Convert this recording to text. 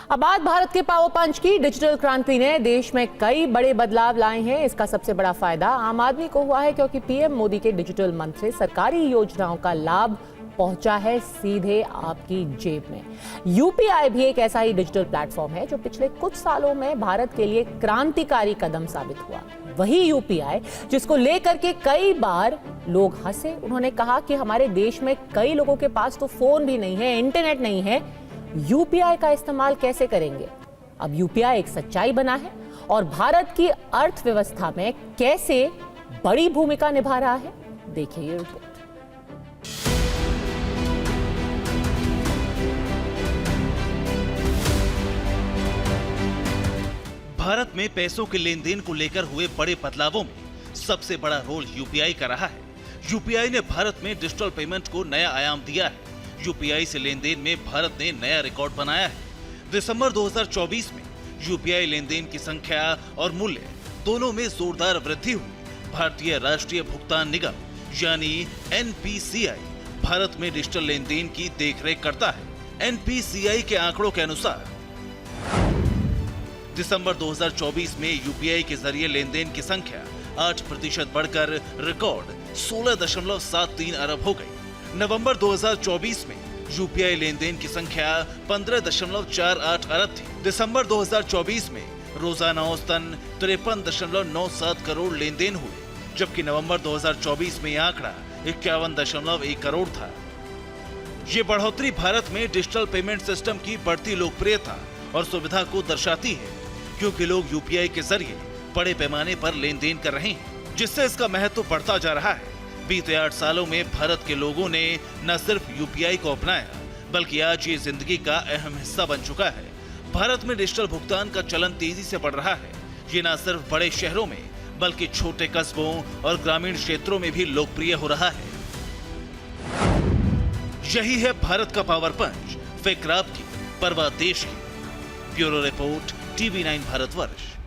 अब बात भारत के पावर पंच की। डिजिटल क्रांति ने देश में कई बड़े बदलाव लाए हैं। इसका सबसे बड़ा फायदा आम आदमी को हुआ है, क्योंकि पीएम मोदी के डिजिटल मंच से सरकारी योजनाओं का लाभ पहुंचा है सीधे आपकी जेब में। यूपीआई भी एक ऐसा ही डिजिटल प्लेटफॉर्म है जो पिछले कुछ सालों में भारत के लिए क्रांतिकारी कदम साबित हुआ। वही यूपीआई जिसको लेकर के कई बार लोग हंसे। उन्होंने कहा कि हमारे देश में कई लोगों के पास तो फोन भी नहीं है, इंटरनेट नहीं है, यूपीआई का इस्तेमाल कैसे करेंगे। अब यूपीआई एक सच्चाई बना है और भारत की अर्थव्यवस्था में कैसे बड़ी भूमिका निभा रहा है, देखिए ये रिपोर्ट। भारत में पैसों के लेन देन को लेकर हुए बड़े बदलावों में सबसे बड़ा रोल यूपीआई का रहा है। यूपीआई ने भारत में डिजिटल पेमेंट को नया आयाम दिया है। यूपीआई से लेन देन में भारत ने नया रिकॉर्ड बनाया है। दिसंबर 2024 में यूपीआई लेन देन की संख्या और मूल्य दोनों में जोरदार वृद्धि हुई। भारतीय राष्ट्रीय भुगतान निगम यानी एनपीसीआई भारत में डिजिटल लेन देन की देखरेख करता है। एनपीसीआई के आंकड़ों के अनुसार दिसंबर 2024 में यूपीआई के जरिए लेन देन की संख्या 8% बढ़कर रिकॉर्ड 16.73 अरब हो गई। नवंबर 2024 में यूपीआई लेन देन की संख्या 15.48 अरब थी। दिसंबर 2024 में रोजाना औसतन 53.97 करोड़ लेन देन हुए, जबकि नवंबर 2024 में यह आंकड़ा 51.1 करोड़ था। ये बढ़ोतरी भारत में डिजिटल पेमेंट सिस्टम की बढ़ती लोकप्रियता और सुविधा को दर्शाती है, क्योंकि लोग यूपीआई के जरिए बड़े पैमाने पर लेन देन कर रहे हैं, जिससे इसका महत्व बढ़ता जा रहा है। बीते 8 सालों में भारत के लोगों ने न सिर्फ यूपीआई को अपनाया, बल्कि आज ये जिंदगी का अहम हिस्सा बन चुका है। भारत में डिजिटल भुगतान का चलन तेजी से बढ़ रहा है। ये न सिर्फ बड़े शहरों में, बल्कि छोटे कस्बों और ग्रामीण क्षेत्रों में भी लोकप्रिय हो रहा है। यही है भारत का पावर पंच, फिक्र आपकी, परवाह देश की। Bureau report, TV9 Bharatvarsh.